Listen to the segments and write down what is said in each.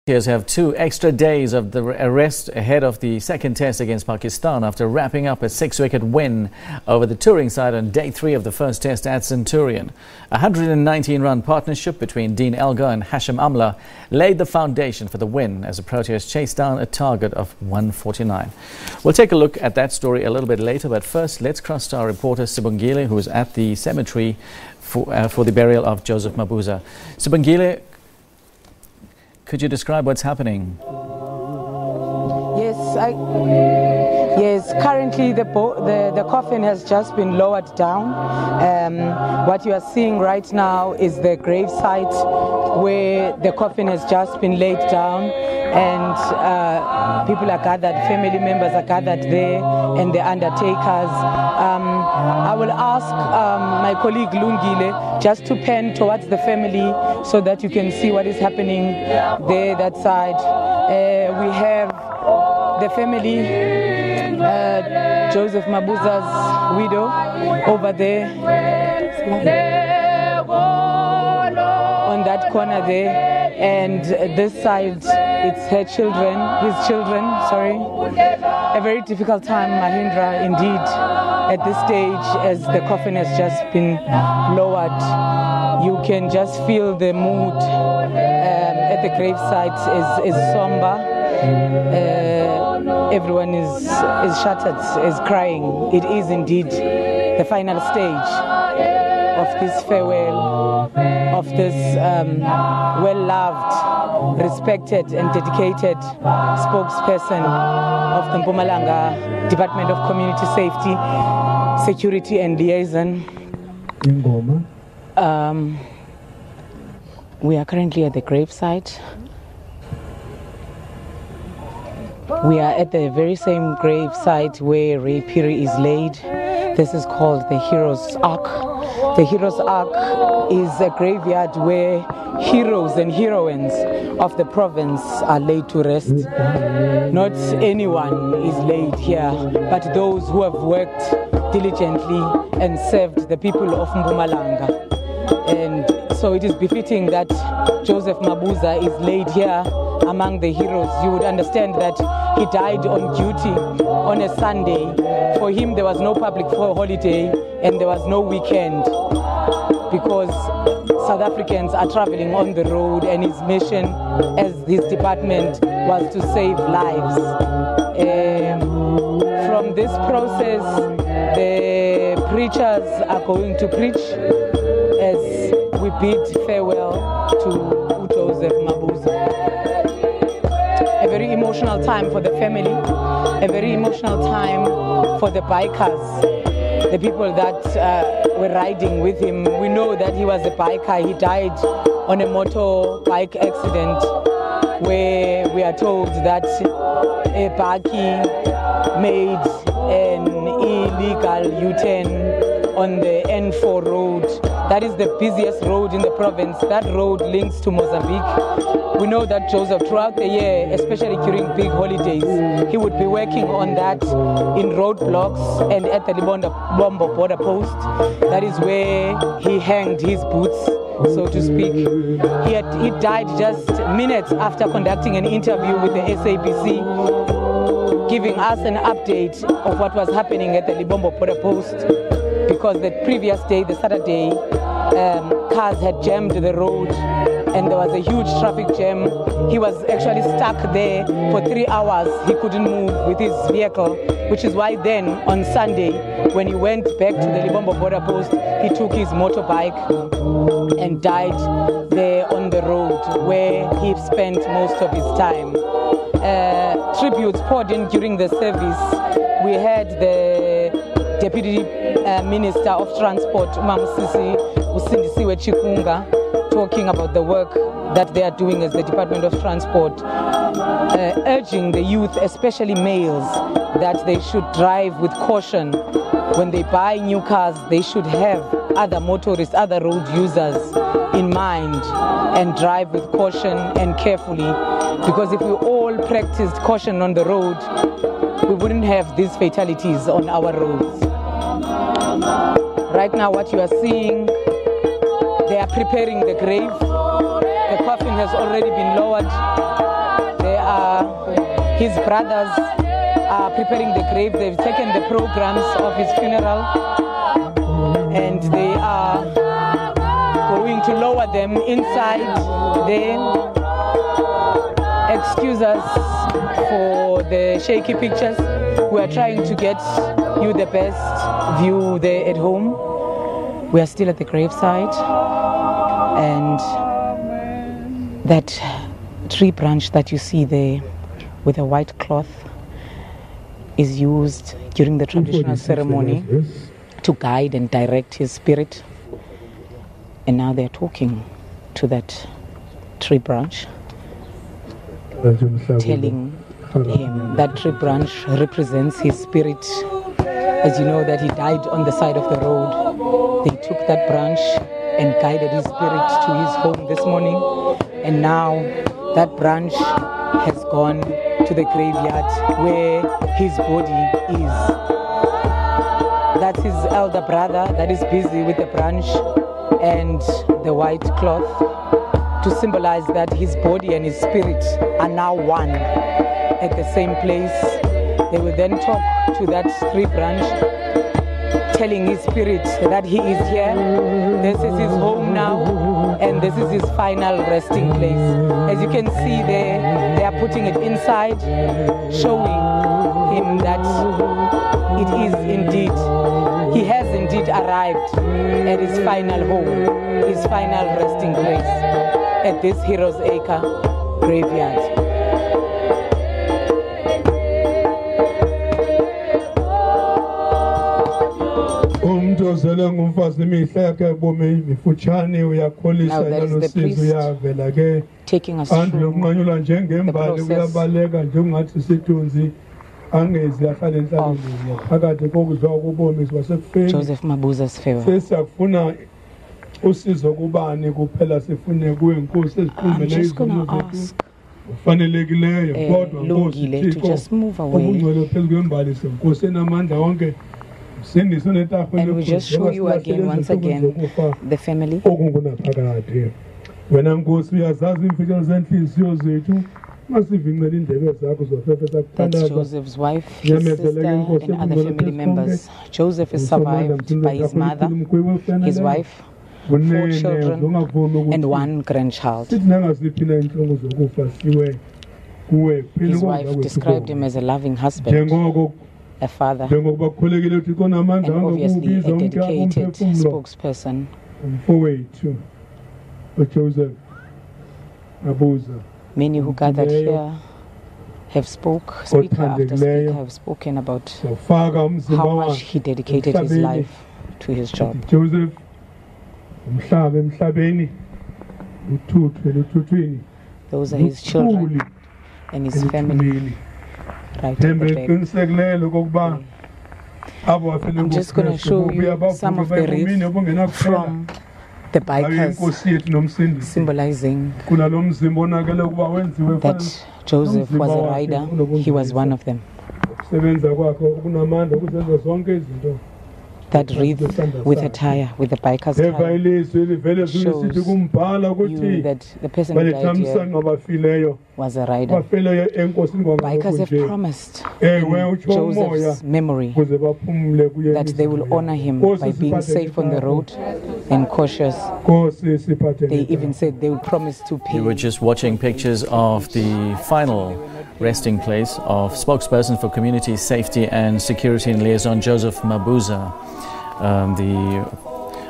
Volunteers have 2 extra days of the arrest ahead of the second test against Pakistan after wrapping up a 6-wicket win over the touring side on day 3 of the first test at Centurion. A 119-run partnership between Dean Elgar and Hashim Amla laid the foundation for the win as the Proteas chased down a target of 149. We'll take a look at that story a little bit later, but first let's cross to our reporter Sibongile, who is at the cemetery for the burial of Joesph Mabuza. Sibongile, could you describe what's happening? Yes, currently the coffin has just been lowered down. What you are seeing right now is the grave site where the coffin has just been laid down, and people are gathered, family members are gathered there, and the undertakers. I will ask my colleague Lungile just to pan towards the family so that you can see what is happening there, that side. We have the family, Joesph Mabuza's widow over there, on that corner there, and this side it's his children, sorry. A very difficult time, Mahindra, indeed, at this stage as the coffin has just been lowered. You can just feel the mood at the gravesite is somber. Everyone is shattered, is crying. It is indeed the final stage of this farewell, of this well-loved, respected and dedicated spokesperson of the Mpumalanga Department of Community Safety, Security and Liaison. We are currently at the gravesite. We are at the very same grave site where Ray Piri is laid. This is called the Heroes Ark. The Heroes Ark is a graveyard where heroes and heroines of the province are laid to rest. Not anyone is laid here, but those who have worked diligently and served the people of Mpumalanga. And so it is befitting that Joesph Mabuza is laid here among the heroes. You would understand that he died on duty on a Sunday. For him there was no public holiday and there was no weekend, because South Africans are traveling on the road, and his mission as his department was to save lives. From this process, the preachers are going to preach as we bid farewell to Joesph Mabuza. A very emotional time for the family, a very emotional time for the bikers, the people that were riding with him. We know that he was a biker. He died on a motorbike accident where we are told that a baki made an illegal U-turn on the N4 road. That is the busiest road in the province. That road links to Mozambique. We know that Joesph, throughout the year, especially during big holidays, he would be working on that in roadblocks and at the Libombo border post. That is where he hanged his boots, so to speak. He died just minutes after conducting an interview with the SABC, giving us an update of what was happening at the Libombo border post, because the previous day, the Saturday, cars had jammed the road and there was a huge traffic jam. He was actually stuck there for 3 hours. He couldn't move with his vehicle, which is why then on Sunday, when he went back to the Libombo border post, he took his motorbike and died there on the road where he spent most of his time. Tributes poured in during the service. We had the Deputy Minister of Transport, Usindisiwe Chikunga, talking about the work that they are doing as the Department of Transport, urging the youth, especially males, that they should drive with caution. When they buy new cars, they should have other motorists, other road users in mind, and drive with caution and carefully, because if we all practiced caution on the road, we wouldn't have these fatalities on our roads. Right now what you are seeing, they are preparing the grave. The coffin has already been lowered. His brothers are preparing the grave. They've taken the programs of his funeral and they are going to lower them inside there. Excuse us for the shaky pictures. We are trying to get you the best view there at home. We are still at the graveside, and that tree branch that you see there with a white cloth is used during the traditional ceremony to guide and direct his spirit. And now they're talking to that tree branch, telling him that tree branch represents his spirit. As you know that he died on the side of the road. They took that branch and guided his spirit to his home this morning. And now that branch has gone to the graveyard where his body is. That's his elder brother that is busy with the branch and the white cloth to symbolize that his body and his spirit are now one at the same place. They will then talk to that tree branch, telling his spirit that he is here. This is his home now, and this is his final resting place. As you can see there, they are putting it inside, showing him that it is indeed, he has indeed arrived at his final home, his final resting place at this Heroes Acre graveyard. Now that is the priest taking us through the process of Joseph Mabuza's farewell. I'm just going to ask Lungile to just move away. And we just show you again, once again, the family. That's Joseph's wife, his sister, and other family members. Joseph is survived by his mother, his wife, 4 children, and 1 grandchild. His wife described him as a loving husband, a father, and obviously a dedicated spokesperson. Many who gathered here have speaker after speaker have spoken about how much he dedicated his life to his job. Those are his children and his family. Right at the back. I'm just going to show you some of the wreaths from the bikers, symbolizing that Joseph was a rider. He was one of them. That wreath with a tire, with the biker's tire, shows you that the person who died here was a rider. Bikers have promised in Joseph's memory that they will honor him by being safe on the road and cautious. They even said they will promise to pay. We were just watching pictures of the final resting place of Spokesperson for Community Safety and Security in Liaison Joseph Mabuza.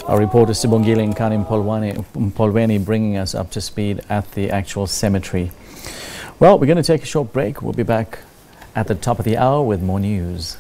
Our reporter Sibongile Nkani Mpolweni bringing us up to speed at the actual cemetery. Well, we're going to take a short break. We'll be back at the top of the hour with more news.